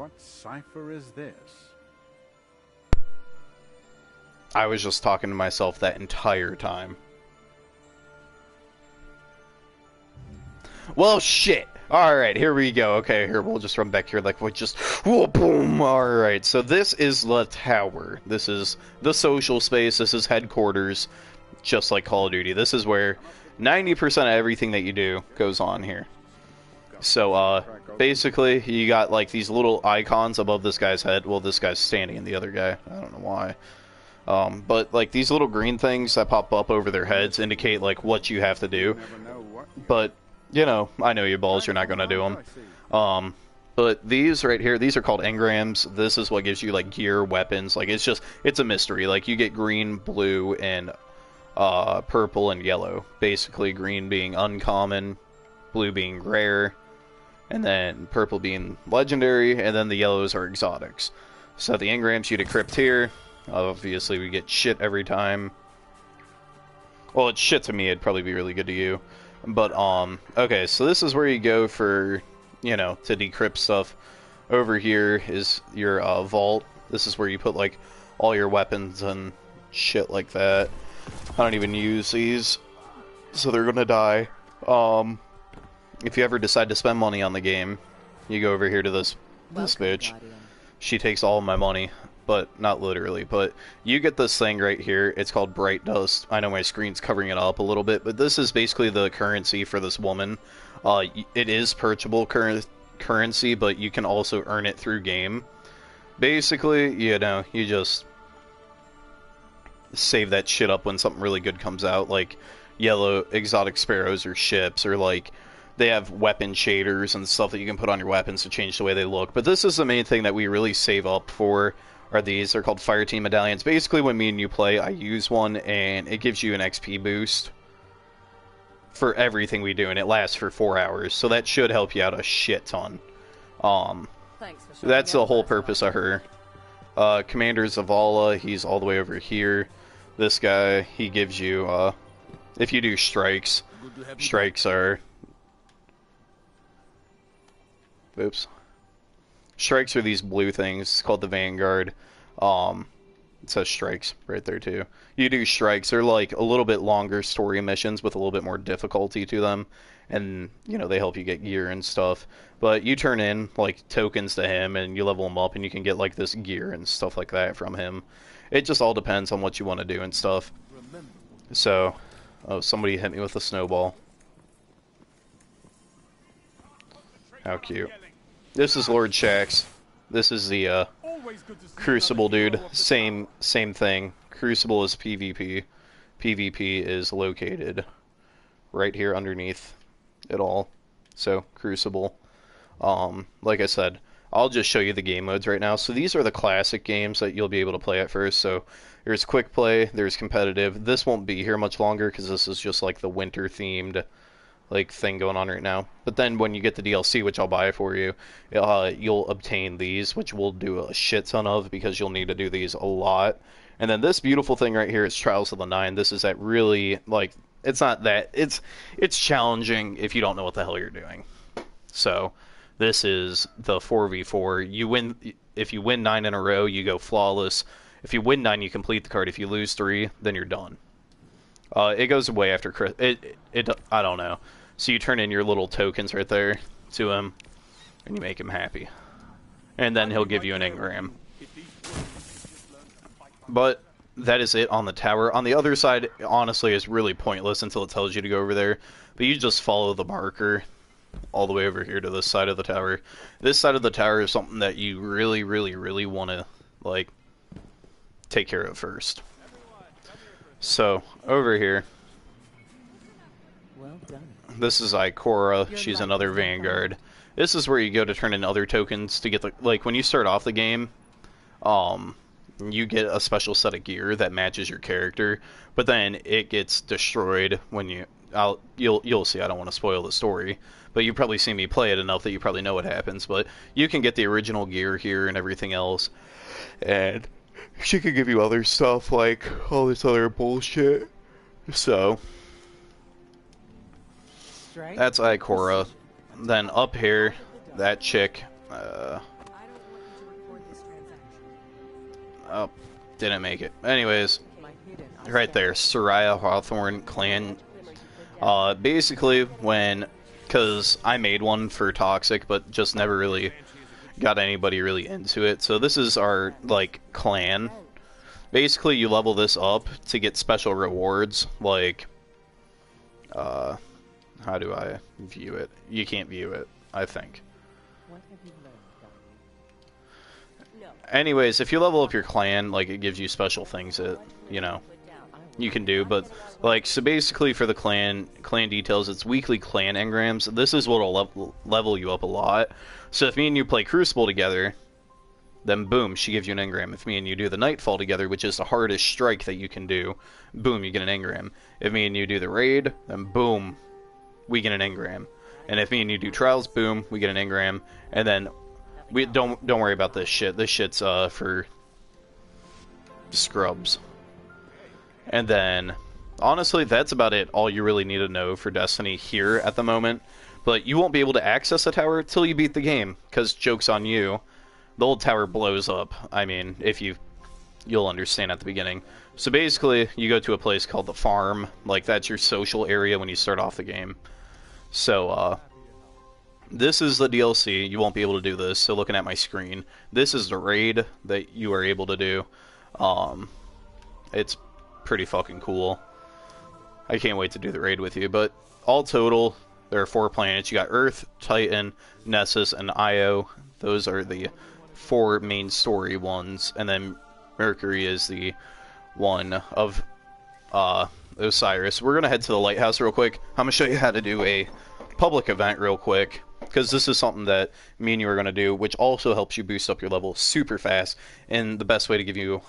what cipher is this? I was just talking to myself that entire time. Well, shit. Alright, here we go. Okay, here, we'll just run back here like we just... Whoa, boom! Alright, so this is the tower. This is the social space. This is headquarters, just like Call of Duty. This is where 90% of everything that you do goes on here. So, basically, you got, like, these little icons above this guy's head. Well, this guy's standing and the other guy. I don't know why. But, like, these little green things that pop up over their heads indicate, like, what you have to do. But... you know, I know you balls, you're not going to do them. But these right here, these are called engrams. This is what gives you, like, gear, weapons. Like, it's a mystery. Like, you get green, blue, and purple and yellow. Basically, green being uncommon, blue being rare, and then purple being legendary, and then the yellows are exotics. So the engrams you decrypt here. Obviously, we get shit every time. Well, it's shit to me, it'd probably be really good to you. But, okay, so this is where you go for, you know, to decrypt stuff. Over here is your, vault. This is where you put, like, all your weapons and shit like that. I don't even use these, so they're gonna die. If you ever decide to spend money on the game, you go over here to this bitch. She takes all of my money. But not literally, but you get this thing right here. It's called Bright Dust. I know my screen's covering it up a little bit, but this is basically the currency for this woman. It is purchasable currency, but you can also earn it through game. Basically, you know, you just save that shit up when something really good comes out, like yellow exotic sparrows or ships, or like they have weapon shaders and stuff that you can put on your weapons to change the way they look. But this is the main thing that we really save up for. Are these? They're called Fireteam Medallions. Basically, when me and you play, I use one, and it gives you an XP boost for everything we do, and it lasts for 4 hours. So that should help you out a shit ton. That's the whole purpose of her. Commander Zavala, he's all the way over here. This guy, he gives you, if you do strikes, strikes are... Oops. Strikes are these blue things. It's called the Vanguard. It says strikes right there too. You do strikes. They're like a little bit longer story missions with a little bit more difficulty to them. And, you know, they help you get gear and stuff. But you turn in, like, tokens to him and you level him up and you can get, like, this gear and stuff like that from him. It just all depends on what you want to do and stuff. So, oh, somebody hit me with a snowball. How cute. This is Lord Shaxx. This is the Crucible dude. Same thing. Crucible is PvP. PvP is located right here underneath it all. So Crucible. Like I said, I'll just show you the game modes right now. So these are the classic games that you'll be able to play at first. So there's quick play, there's competitive. This won't be here much longer because this is just like the winter themed like thing going on right now. But then when you get the DLC, which I'll buy for you, you'll obtain these, which we'll do a shit ton of because you'll need to do these a lot. And then this beautiful thing right here is Trials of the Nine. This is that really, like, it's not that, it's challenging if you don't know what the hell you're doing. So this is the 4v4. You win, if you win 9 in a row, you go flawless. If you win 9, you complete the card. If you lose 3, then you're done. It goes away after I don't know. So you turn in your little tokens right there to him, and you make him happy. And then he'll give you an engram. But that is it on the tower. On the other side, honestly, is really pointless until it tells you to go over there. But you just follow the marker all the way over here to this side of the tower. This side of the tower is something that you really, really, really want to, like, take care of first. So, over here, well done. This is Ikora. She's another Vanguard. This is where you go to turn in other tokens to get the, like, when you start off the game, you get a special set of gear that matches your character, but then it gets destroyed when you'll see. I don't want to spoil the story, but you probably see me play it enough that you probably know what happens. But you can get the original gear here and everything else, and she can give you other stuff like all this other bullshit. So that's Ikora. Then up here, that chick, Oh, didn't make it. Anyways, right there, Soraya Hawthorne clan. Basically, because I made one for Toxic, but just never really got anybody really into it. So this is our, like, clan. Basically, you level this up to get special rewards, like, how do I view it? You can't view it, I think. Anyways, if you level up your clan, like, it gives you special things that, you know, you can do, but, like, so basically for the clan details, it's weekly clan engrams. This is what'll level you up a lot. So if me and you play Crucible together, then boom, she gives you an engram. If me and you do the Nightfall together, which is the hardest strike that you can do, boom, you get an engram. If me and you do the Raid, then boom, we get an engram. And if me and you do Trials, boom, we get an engram. And then we don't worry about this shit. This shit's for scrubs. And then, honestly, that's about it. All you really need to know for Destiny here at the moment. But you won't be able to access the tower till you beat the game, because joke's on you. The old tower blows up. I mean, if you'll understand at the beginning. So basically, you go to a place called the Farm. Like, that's your social area when you start off the game. So, this is the DLC. You won't be able to do this. So looking at my screen, this is the raid that you are able to do. It's pretty fucking cool. I can't wait to do the raid with you. But all total, there are 4 planets. You got Earth, Titan, Nessus, and Io. Those are the 4 main story ones. And then Mercury is the one of Osiris. We're going to head to the lighthouse real quick. I'm going to show you how to do a public event real quick, because this is something that me and you are going to do, which also helps you boost up your level super fast, and the best way to give you,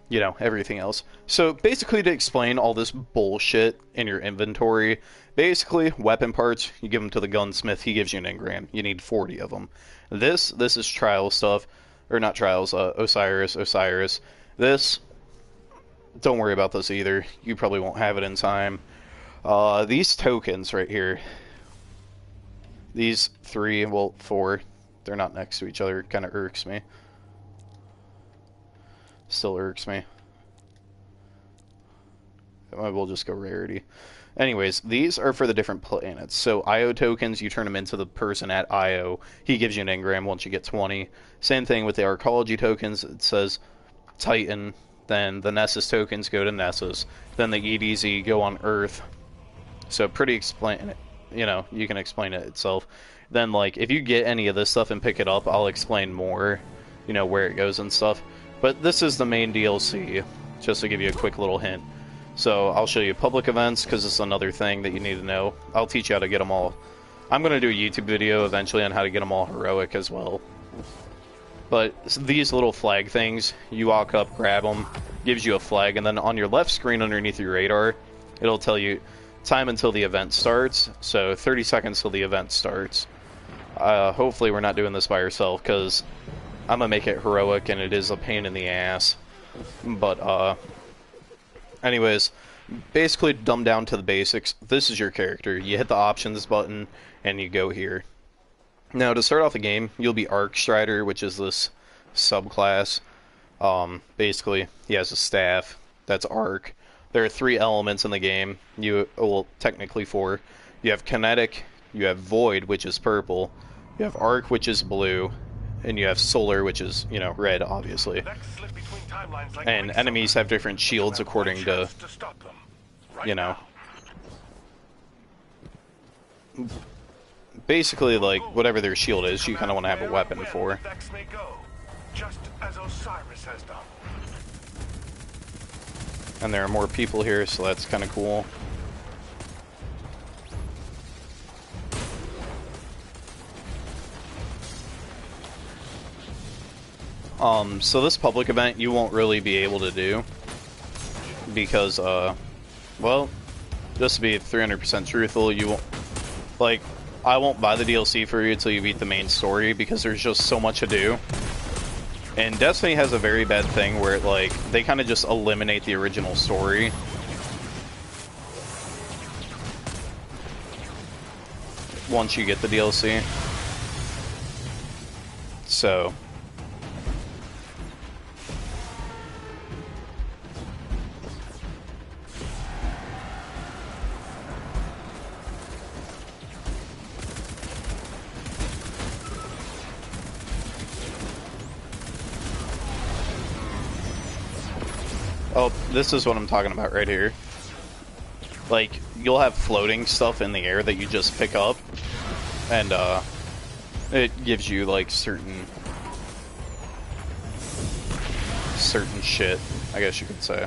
you know, everything else. So basically, to explain all this bullshit in your inventory, basically, weapon parts, you give them to the gunsmith, he gives you an engram. You need 40 of them. This is trial stuff, or not trials, Osiris. This, don't worry about this either. You probably won't have it in time. These tokens right here, these 3, well, 4, they're not next to each other. It kind of irks me. Still irks me. We'll just go rarity. Anyways, these are for the different planets. So IO tokens, you turn them into the person at IO. He gives you an engram once you get 20. Same thing with the arcology tokens. It says Titan. Then the Nessus tokens go to Nessus. Then the EDZ go on Earth. So pretty you know, you can explain it itself. Then, like, if you get any of this stuff and pick it up, I'll explain more, you know, where it goes and stuff. But this is the main DLC, just to give you a quick little hint. So I'll show you public events, because it's another thing that you need to know. I'll teach you how to get them all. I'm going to do a YouTube video eventually on how to get them all heroic as well. But these little flag things, you walk up, grab them, gives you a flag, and then on your left screen underneath your radar, it'll tell you time until the event starts. So 30 seconds till the event starts. Hopefully we're not doing this by ourselves, because I'm going to make it heroic, and it is a pain in the ass. But, anyways, basically dumb down to the basics. This is your character. You hit the options button, and you go here. Now, to start off the game, you'll be Arc Strider, which is this subclass. Basically, he has a staff. That's Arc. There are 3 elements in the game. Well, technically 4. You have Kinetic, you have Void, which is purple, you have Arc, which is blue, and you have Solar, which is, you know, red, obviously. And enemies have different shields according to, you know, basically, like, whatever their shield is, you kind of want to have a weapon for. And there are more people here, so that's kind of cool. So this public event you won't really be able to do because, well, just to be 300% truthful, you won't, like, I won't buy the DLC for you until you beat the main story because there's just so much to do. And Destiny has a very bad thing where, like, they kind of just eliminate the original story. Once you get the DLC. So, Oh, this is what I'm talking about right here. Like, you'll have floating stuff in the air that you just pick up, and it gives you like certain shit, I guess you could say.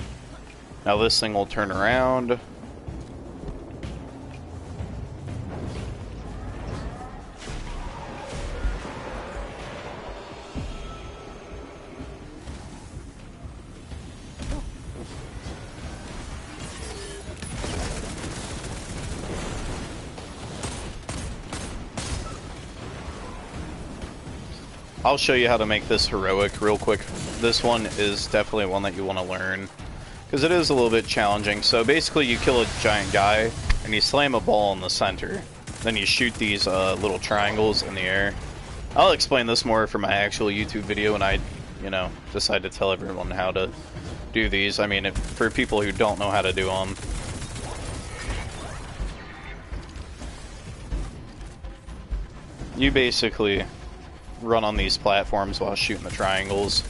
Now this thing will turn around. I'll show you how to make this heroic real quick. This one is definitely one that you want to learn, because it is a little bit challenging. So basically you kill a giant guy, and you slam a ball in the center. Then you shoot these little triangles in the air. I'll explain this more for my actual YouTube video when I, you know, decide to tell everyone how to do these. I mean, for people who don't know how to do them. You basically run on these platforms while shooting the triangles.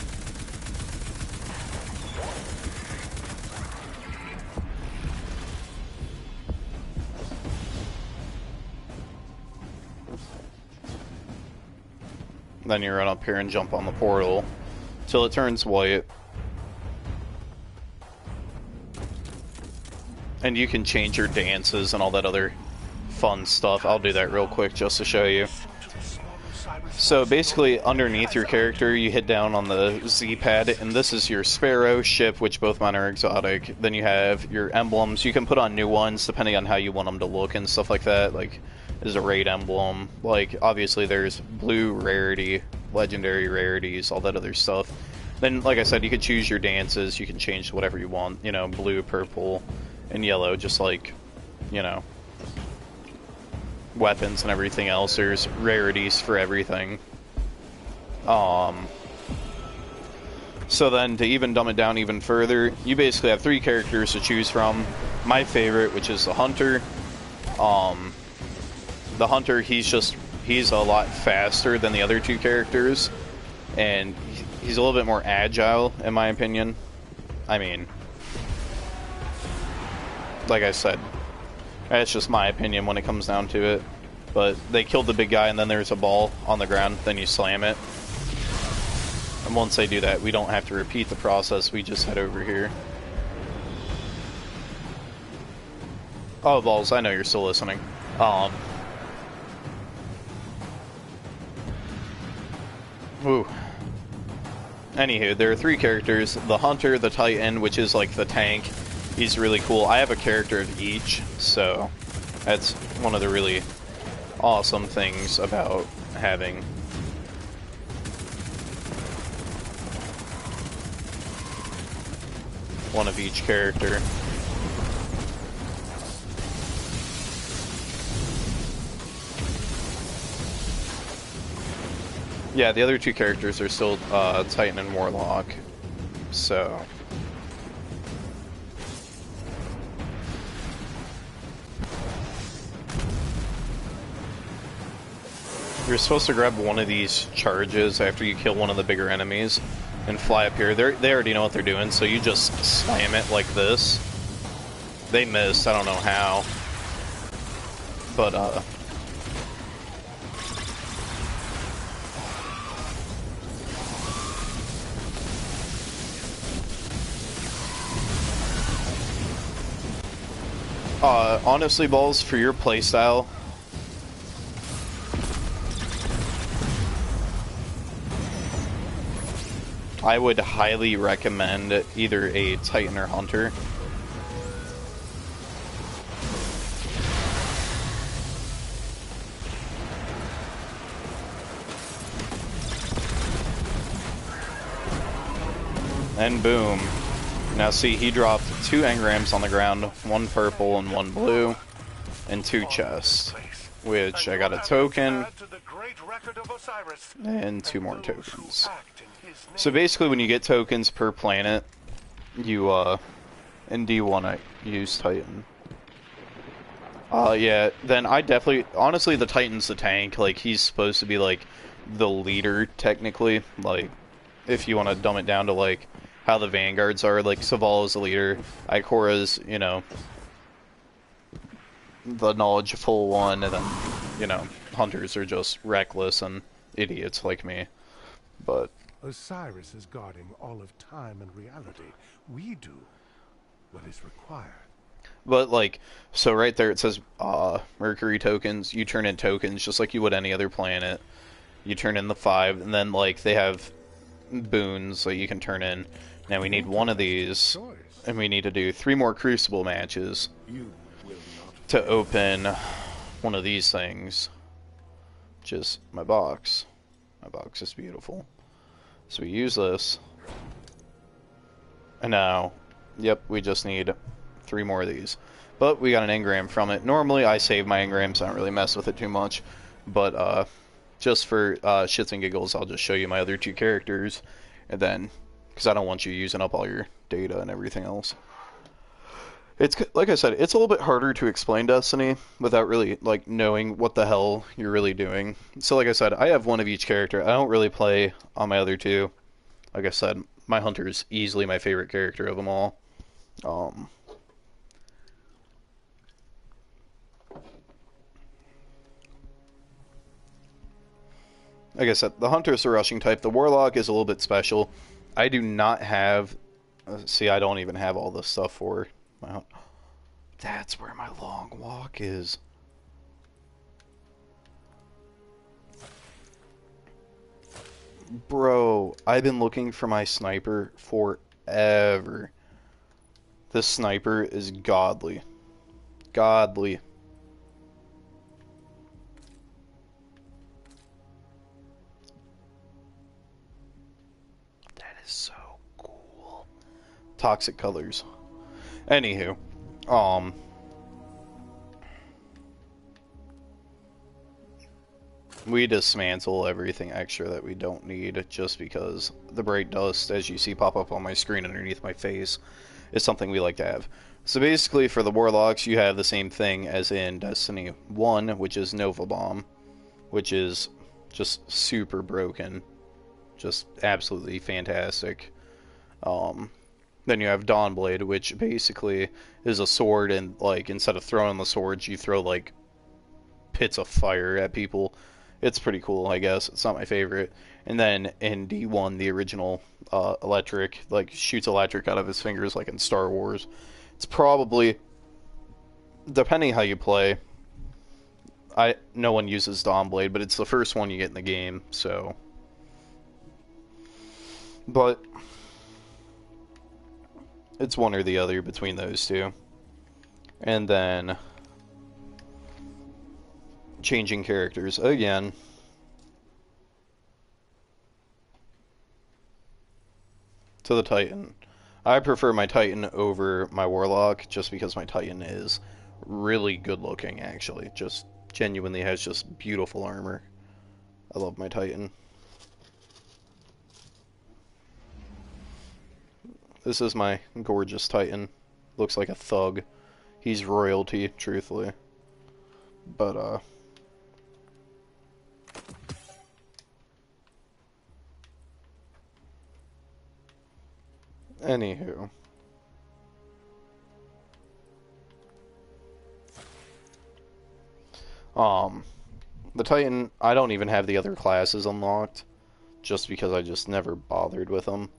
Then you run up here and jump on the portal till it turns white. And you can change your dances and all that other fun stuff. I'll do that real quick just to show you. So basically, underneath your character, you hit down on the Z pad, and this is your Sparrow ship, which both mine are exotic. Then you have your emblems. You can put on new ones depending on how you want them to look and stuff like that. Like, there's a raid emblem. Like, obviously, there's blue rarity, legendary rarities, all that other stuff. Then, like I said, you can choose your dances. You can change whatever you want. You know, blue, purple, and yellow, just like, you know, weapons and everything else. There's rarities for everything. So then, to even dumb it down even further, you basically have 3 characters to choose from. My favorite, which is the Hunter. The Hunter, he's a lot faster than the other 2 characters, and he's a little bit more agile, in my opinion. I mean, like I said, that's just my opinion when it comes down to it. But they killed the big guy, and then there's a ball on the ground, then you slam it. And once they do that, we don't have to repeat the process, we just head over here. Oh, balls, I know you're still listening. Ooh. Anywho, there are 3 characters. The Hunter, the Titan, which is like the tank. He's really cool. I have a character of each, so that's one of the really awesome things about having one of each character. Yeah, the other 2 characters are still Titan and Warlock, so you're supposed to grab one of these charges after you kill one of the bigger enemies and fly up here. They already know what they're doing, so you just slam it like this. They missed, I don't know how. But, honestly, Balls, for your playstyle, I would highly recommend either a Titan or Hunter. And boom. Now see, he dropped 2 engrams on the ground, 1 purple and 1 blue, and 2 chests, which I got a token, and 2 more tokens. So basically when you get tokens per planet, you, and do you want to use Titan? Yeah, then I definitely, honestly the Titan's the tank, like he's supposed to be like the leader technically, like if you want to dumb it down to like how the vanguards are. Like, Savala's the leader, Ikora's, you know, the knowledgeful one, and then, you know, hunters are just reckless and idiots like me. But Osiris is guarding all of time and reality. We do what is required. like, so right there it says Mercury tokens. You turn in tokens just like you would any other planet. You turn in the 5, and then like they have boons that you can turn in. Now we need one of these, and we need to do 3 more Crucible matches to open one of these things. Which is my box. My box is beautiful. So we use this. And now, yep, we just need 3 more of these. But we got an engram from it. Normally I save my engrams, I don't really mess with it too much. But just for shits and giggles, I'll just show you my other 2 characters. And then, because I don't want you using up all your data and everything else. It's, like I said, it's a little bit harder to explain Destiny without really, like, knowing what the hell you're really doing. So, like I said, I have 1 of each character. I don't really play on my other 2. Like I said, my Hunter is easily my favorite character of them all. Like I said, the Hunter is a rushing type. The Warlock is a little bit special. I do not have... see, I don't even have all this stuff for... That's where my long walk is. Bro, I've been looking for my sniper forever. This sniper is godly. Godly. That is so cool. Toxic colors. Anywho, we dismantle everything extra that we don't need just because the bright dust, as you see pop up on my screen underneath my face, is something we like to have. So basically for the Warlocks, you have the same thing as in Destiny 1, which is Nova Bomb, which is just super broken. Just absolutely fantastic. Then you have Dawnblade, which basically is a sword, and like instead of throwing the swords, you throw like pits of fire at people. It's pretty cool, I guess. It's not my favorite. And then in D1, the original electric, like shoots electric out of his fingers, like in Star Wars. It's probably, depending how you play, no one uses Dawnblade, but it's the first one you get in the game, so. But it's one or the other between those 2. And then changing characters again. To the Titan. I prefer my Titan over my Warlock just because my Titan is really good looking, actually. Just genuinely has just beautiful armor. I love my Titan. This is my gorgeous Titan. Looks like a thug. He's royalty, truthfully. But, anywho. The Titan, I don't even have the other classes unlocked, just because I just never bothered with them.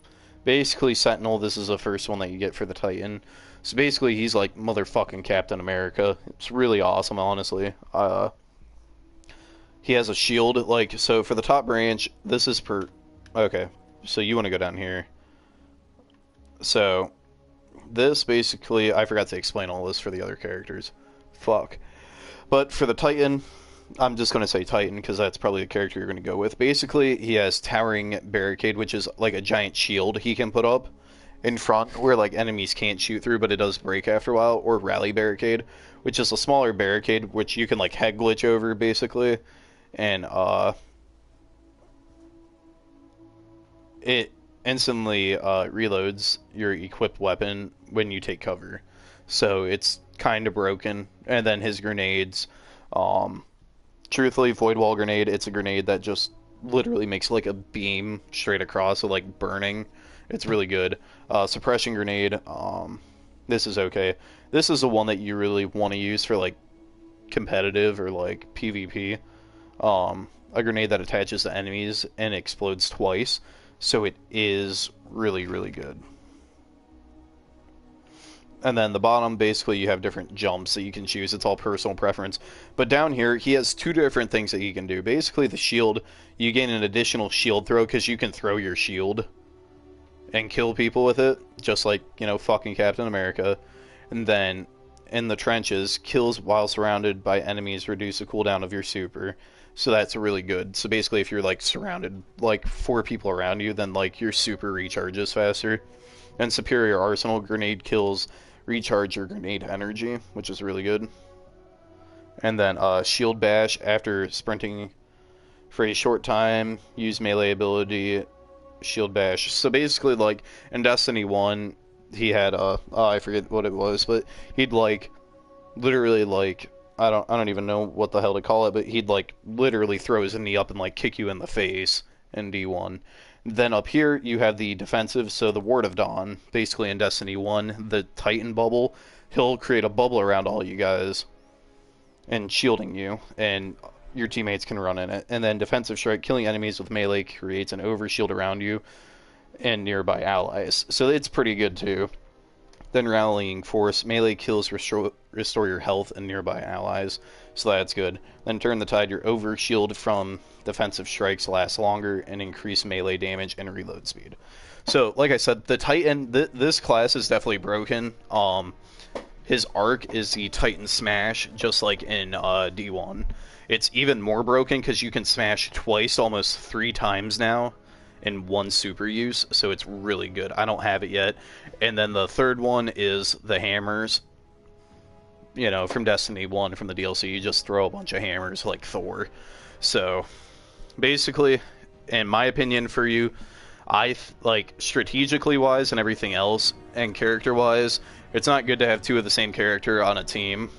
Basically, Sentinel, this is the first one that you get for the Titan. So basically, he's like motherfucking Captain America. It's really awesome, honestly. He has a shield, like, so for the top branch, this is per... Okay, so you want to go down here. So, this basically, I forgot to explain all this for the other characters. Fuck. But for the Titan, I'm just going to say Titan because that's probably the character you're going to go with. Basically, he has Towering Barricade, which is like a giant shield he can put up in front where like enemies can't shoot through, but it does break after a while. Or Rally Barricade, which is a smaller barricade, which you can like head glitch over, basically. And, it instantly reloads your equipped weapon when you take cover. So it's kind of broken. And then his grenades, truthfully, Void Wall Grenade, it's a grenade that just literally makes like a beam straight across, so like burning, It's really good. Suppression grenade, this is okay. This is the one that you really want to use for like competitive or like PvP. A grenade that attaches to enemies and explodes twice, so it is really, really good. And then the bottom, basically, you have different jumps that you can choose. It's all personal preference. But down here, he has two different things that you can do. Basically, the shield, you gain an additional shield throw because you can throw your shield and kill people with it, just like, you know, fucking Captain America. And then, in the trenches, kills while surrounded by enemies reduce the cooldown of your super. So that's really good. So basically, if you're, like, surrounded, like, 4 people around you, then, like, your super recharges faster. And Superior Arsenal grenade kills recharge your grenade energy, which is really good. And then Shield Bash, after sprinting for a short time, use melee ability, Shield Bash. So basically, like, in Destiny 1, he had, I forget what it was, but he'd, like, literally, like, I don't even know what the hell to call it, but he'd, like, literally throw his knee up and, like, kick you in the face in D1. Then up here, you have the defensive, so the Ward of Dawn, basically in Destiny 1, the Titan bubble, he'll create a bubble around all you guys and shielding you, and your teammates can run in it. And then Defensive Strike, killing enemies with melee creates an overshield around you and nearby allies. So it's pretty good too. Then Rallying Force, melee kills restore your health and nearby allies, so that's good. Then Turn the Tide, your overshield from defensive strikes lasts longer and increase melee damage and reload speed. So, like I said, the Titan, this class is definitely broken. His arc is the Titan Smash, just like in D1. It's even more broken because you can smash twice, almost 3 times now, in one super use, so it's really good. I don't have it yet. And then the third one is the hammers. You know, from Destiny 1, from the DLC, you just throw a bunch of hammers like Thor. So, basically, in my opinion for you, like, strategically wise and everything else, and character wise, it's not good to have 2 of the same character on a team.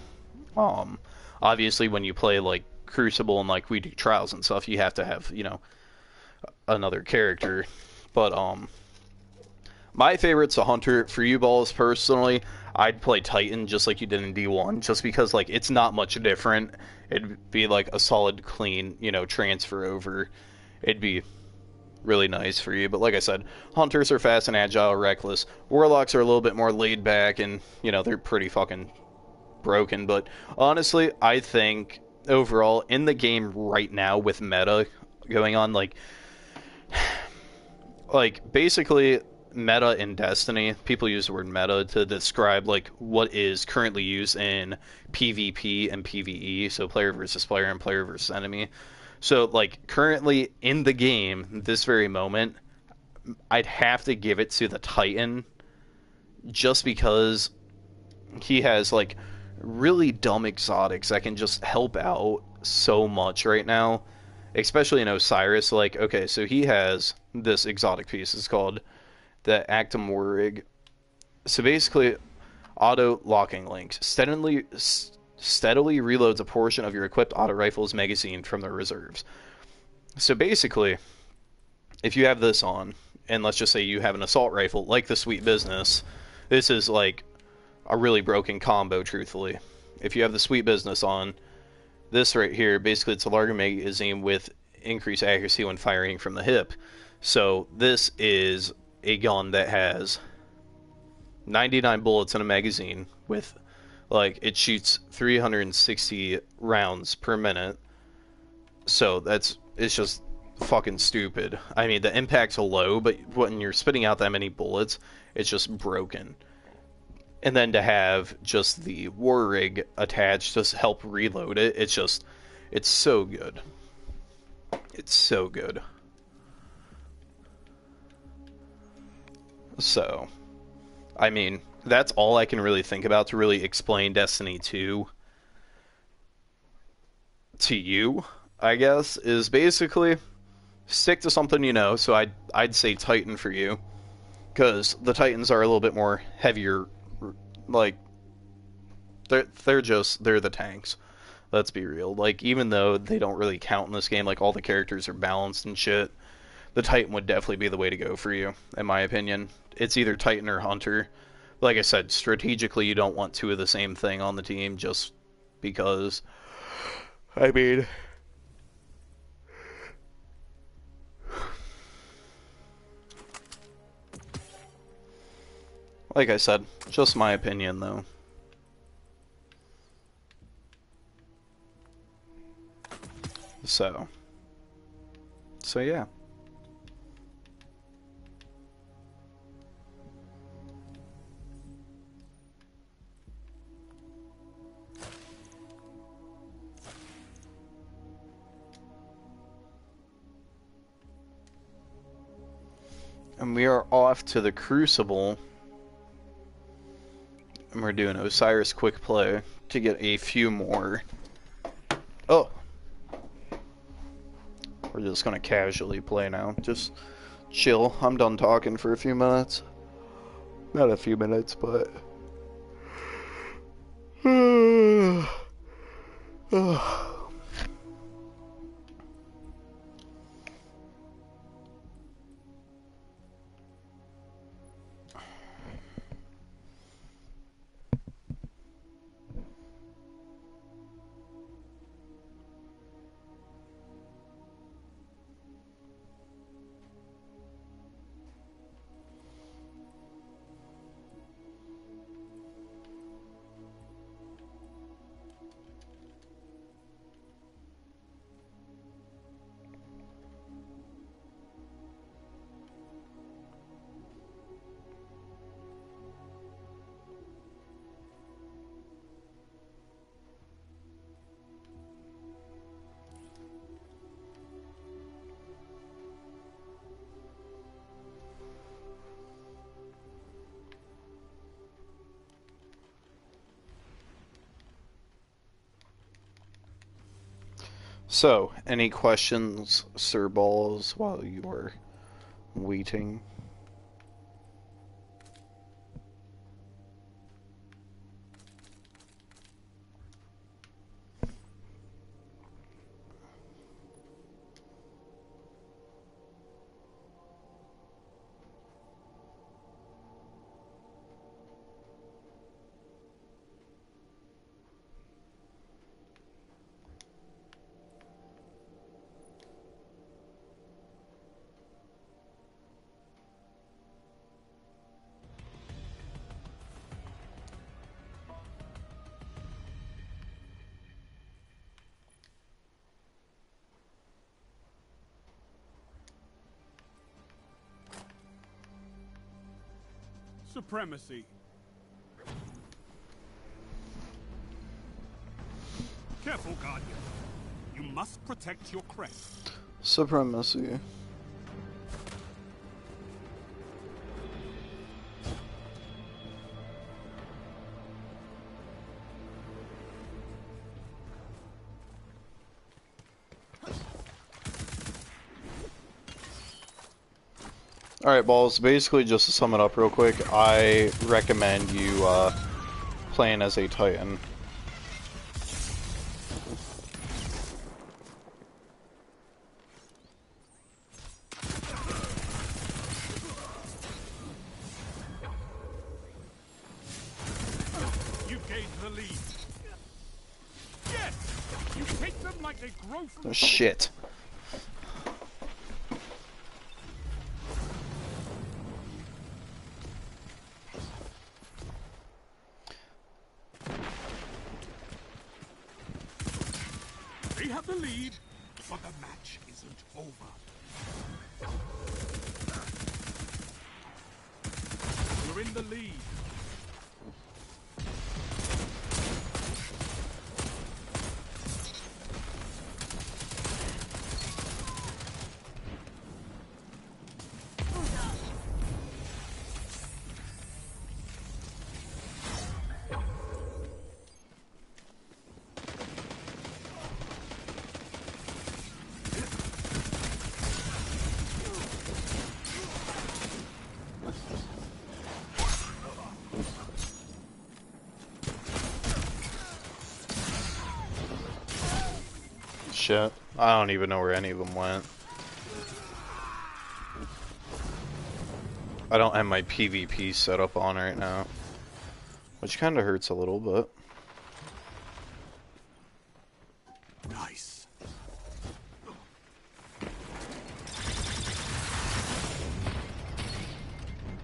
Obviously, when you play, like, Crucible and, like, we do Trials and stuff, you have to have, you know, another character. But my favorite's a Hunter. For you balls personally, I'd play Titan just like you did in D1, just because, like, it's not much different. It'd be like a solid, clean, you know, transfer over. It'd be really nice for you. But like I said, Hunters are fast and agile, reckless. Warlocks are a little bit more laid back, and, you know, they're pretty fucking broken. But honestly, I think overall in the game right now with meta going on, like basically meta in Destiny, people use the word meta to describe like what is currently used in PvP and PvE, so player versus player and player versus enemy. So like currently in the game, this very moment, I'd have to give it to the Titan just because he has like really dumb exotics that can just help out so much right now, especially in Osiris. Like, okay, so he has this exotic piece. It's called the Actum Warrig. So basically, auto locking links steadily reloads a portion of your equipped auto rifle's magazine from the reserves. So basically, if you have this on, and let's just say you have an assault rifle like the Sweet Business, this is like a really broken combo, truthfully. If you have the Sweet Business on, this right here, basically it's a larger magazine with increased accuracy when firing from the hip. So this is a gun that has 99 bullets in a magazine with, like, it shoots 360 rounds per minute. So it's just fucking stupid. I mean, the impact's low, but when you're spitting out that many bullets, it's just broken. And then to have just the war rig attached to help reload it, it's so good. It's so good. So, I mean, that's all I can really think about to really explain Destiny 2 to you, I guess, is basically stick to something you know. So I'd say Titan for you, because the Titans are a little bit more heavier. Like, they're the tanks. Let's be real. Like, even though they don't really count in this game, like, all the characters are balanced and shit, the Titan would definitely be the way to go for you, in my opinion. It's either Titan or Hunter. Like I said, strategically you don't want two of the same thing on the team just because, I mean, like I said, just my opinion though. So yeah. And we are off to the Crucible. And we're doing Osiris quick play to get a few more. Oh! We're just gonna casually play now. Just chill. I'm done talking for a few minutes. Not a few minutes, but... So, any questions, Sir Balls, while you are waiting? Supremacy. Careful, Guardian. You must protect your crest. Supremacy. Alright, Balls, basically just to sum it up real quick, I recommend you playing as a Titan. You gained the lead. Yes! You take them like they grow from... Oh, shit. They have the lead, but the match isn't over. You're in the lead. Shit. I don't even know where any of them went. I don't have my PvP set up on right now, which kind of hurts a little bit. Nice.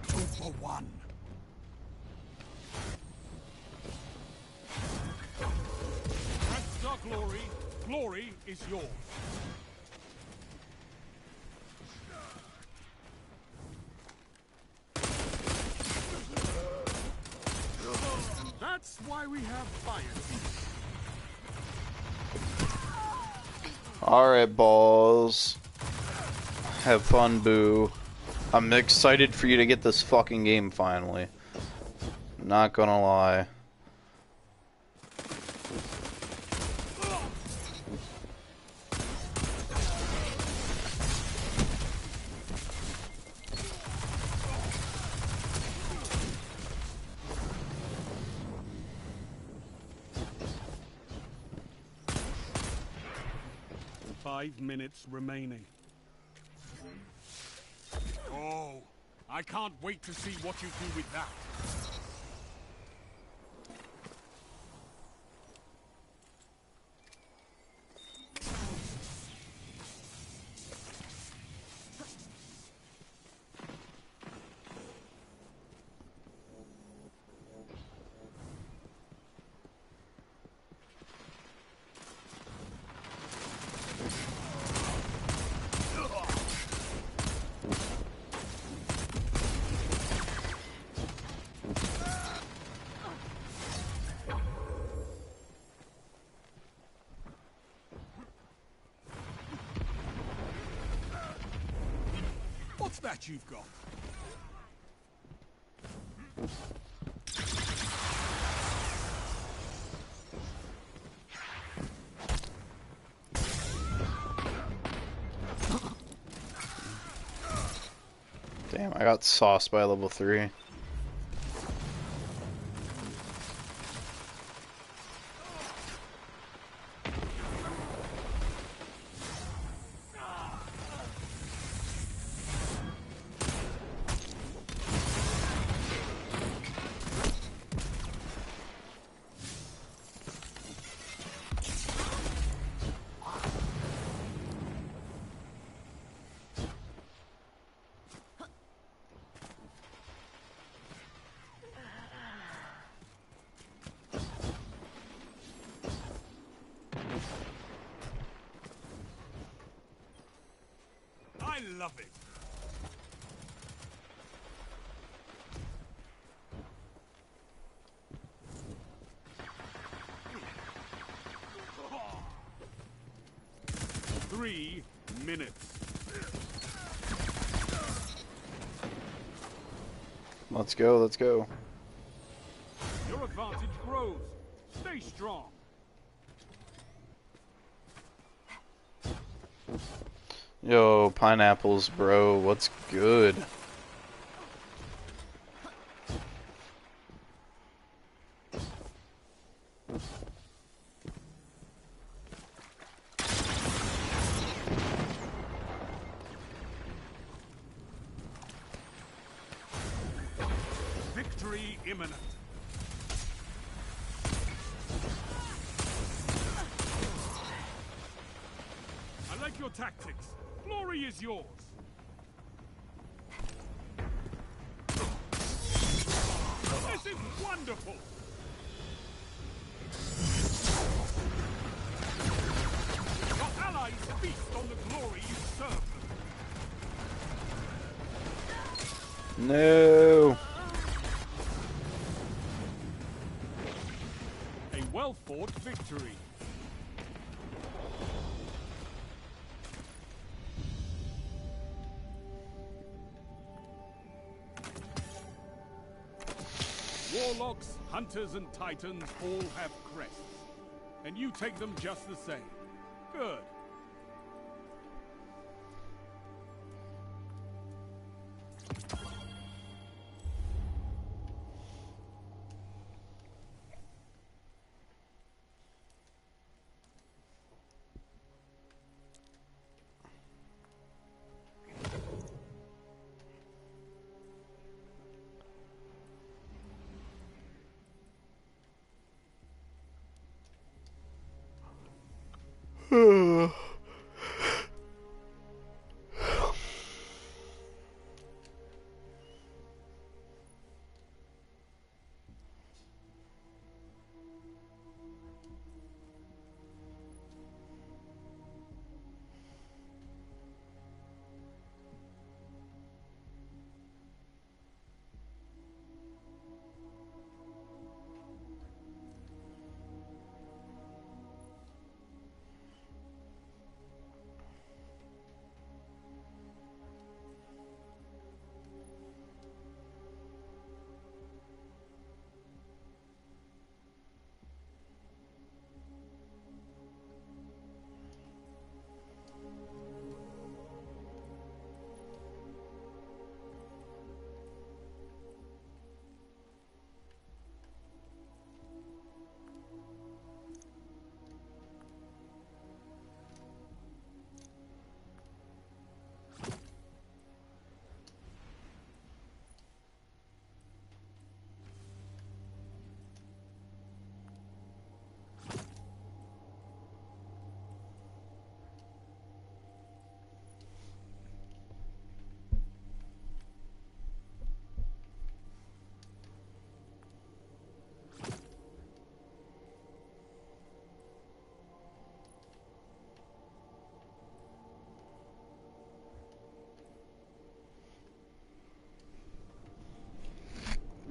2 for 1. That's our glory. Glory is yours. That's why we have fire teeth. Alright, balls. Have fun, boo. I'm excited for you to get this fucking game finally. Not gonna lie. Five minutes remaining. Oh, I can't wait to see what you do with that. What's that you've got? Damn, I got sauced by level 3. I love it. Three minutes. Let's go, let's go. Your advantage grows. Stay strong. Yo, pineapples, bro, what's good? Victory imminent. I like your tactics. Glory is yours. This is wonderful. Your allies feast on the glory you serve them. No. A well-fought victory. Warlocks, hunters, and titans all have crests. And you take them just the same. Good.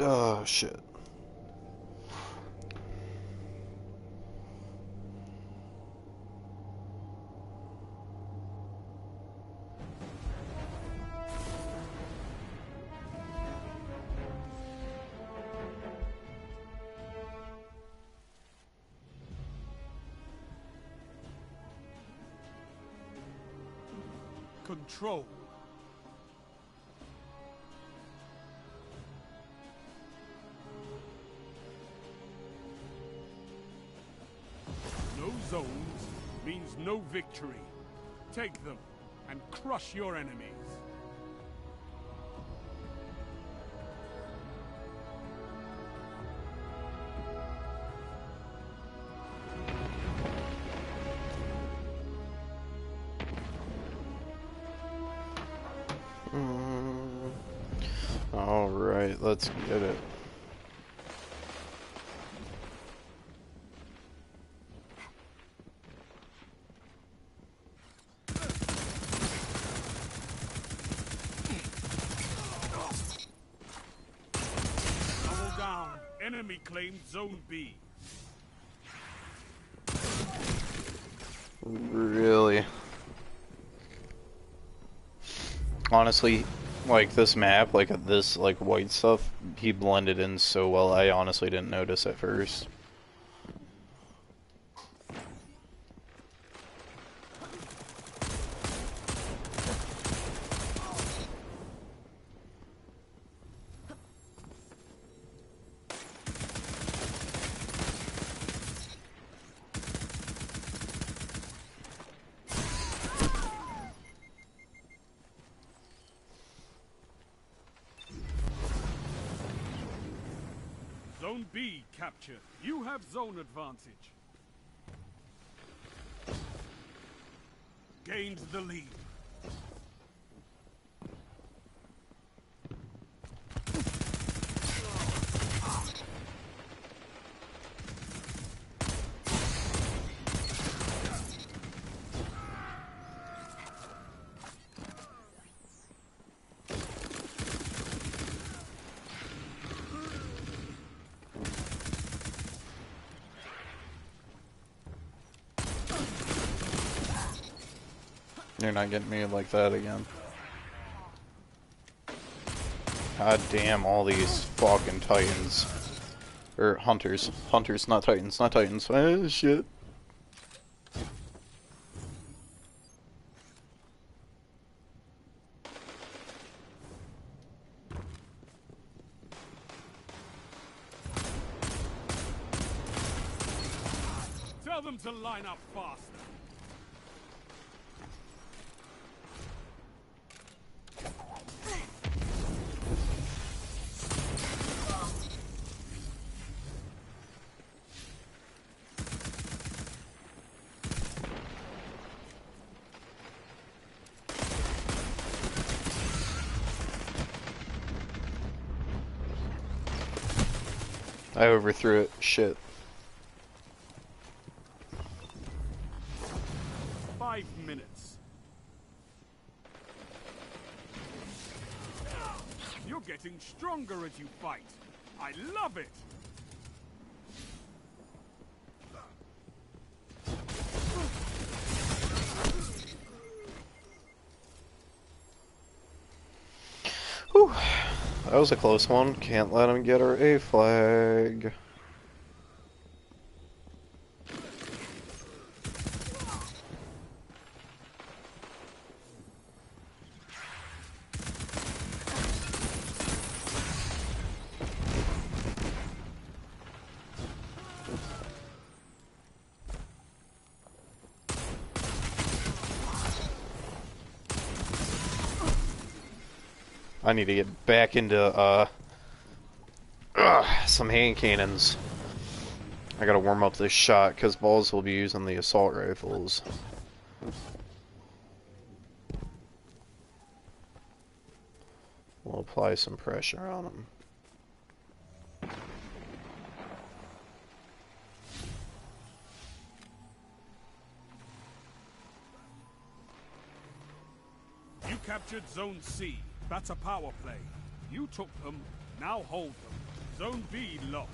Oh, shit. Control. No zones means no victory. Take them and crush your enemies. Alright, let's get it. Double down. Enemy claimed Zone B. Really? Honestly, like this map, like this like white stuff, he blended in so well. I honestly didn't notice at first. Zone B captured. You have zone advantage. Gained the lead. You're not getting me like that again. God damn, all these fucking titans. Or hunters. Hunters, not titans, not titans. Shit. Tell them to line up faster. I overthrew it. Shit. 5 minutes. You're getting stronger as you fight. I love it. Whew. That was a close one. Can't let him get our A flag. I need to get back into some hand cannons. I gotta warm up this shot because balls will be using the assault rifles. We'll apply some pressure on them. You captured Zone C. That's a power play. You took them, now hold them. Zone B lost.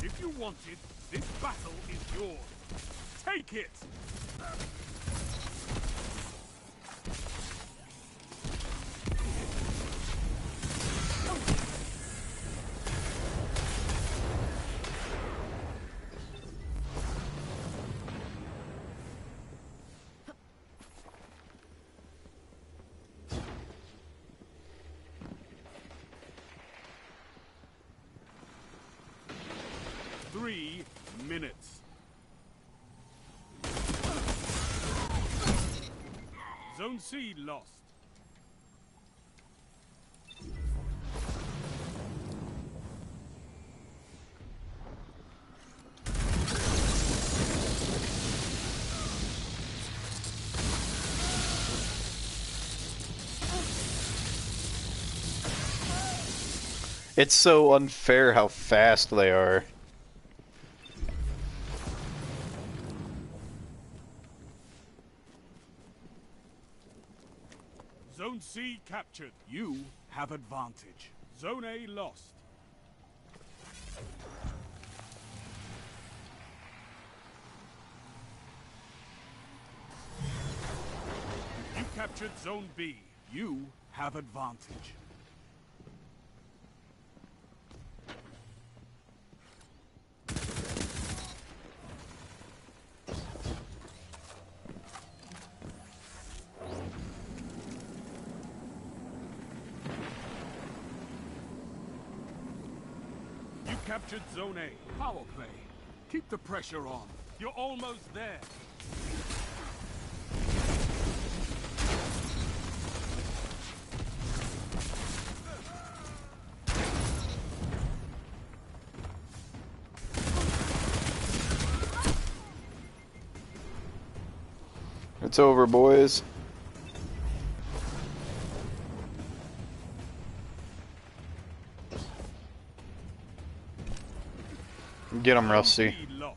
If you want it, this battle is yours. Take it! Minutes. Zone C lost. It's so unfair how fast they are. Zone C captured. You have advantage. Zone A lost. You captured Zone B. You have advantage. Captured Zone A. Power play. Keep the pressure on. You're almost there. It's over, boys. Get him, Rusty. Double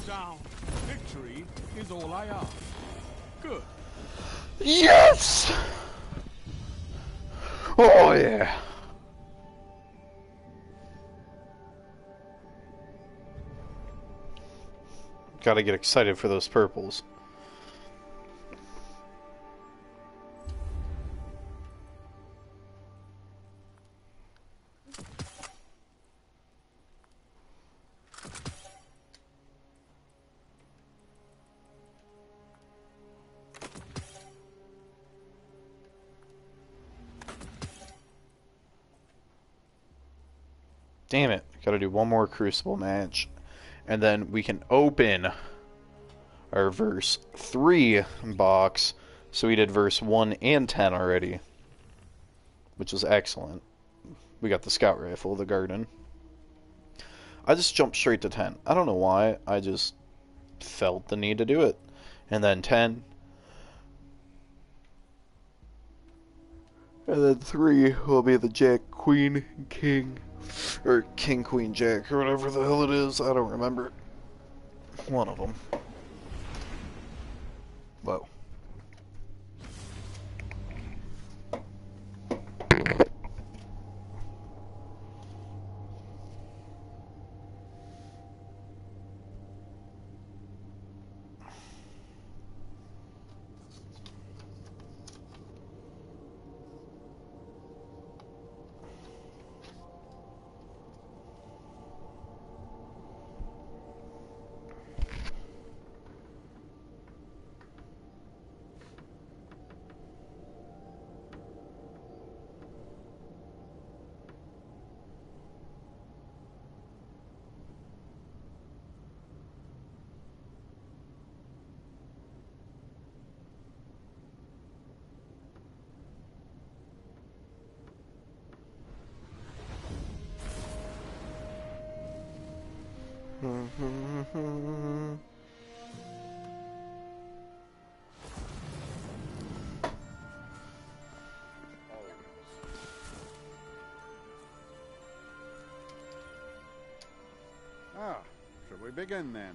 down. Victory is all I ask. Good. Yes! Oh yeah. Gotta get excited for those purples. Damn it. Gotta do one more Crucible match. And then we can open our verse 3 box. So we did verse 1 and 10 already. Which was excellent. We got the scout rifle, the garden. I just jumped straight to 10. I don't know why. I just felt the need to do it. And then 10. And then 3 will be the Jack, Queen, King. Or King, Queen, Jack, or whatever the hell it is. I don't remember. One of them. Whoa. Should we begin then?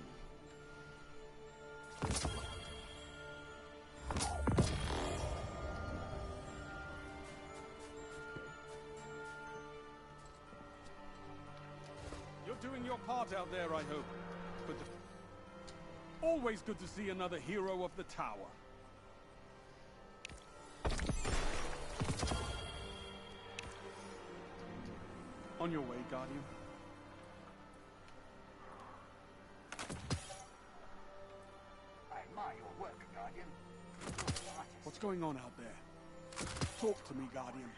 You're doing your part out there, I hope. But always good to see another hero of the tower. On your way, Guardian. I admire your work, Guardian. What's going on out there? Talk to me, Guardian.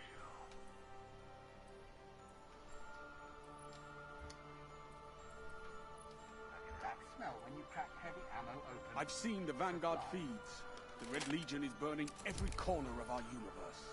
That smell when you crack heavy ammo open. I've seen the Vanguard feeds. The Red Legion is burning every corner of our universe.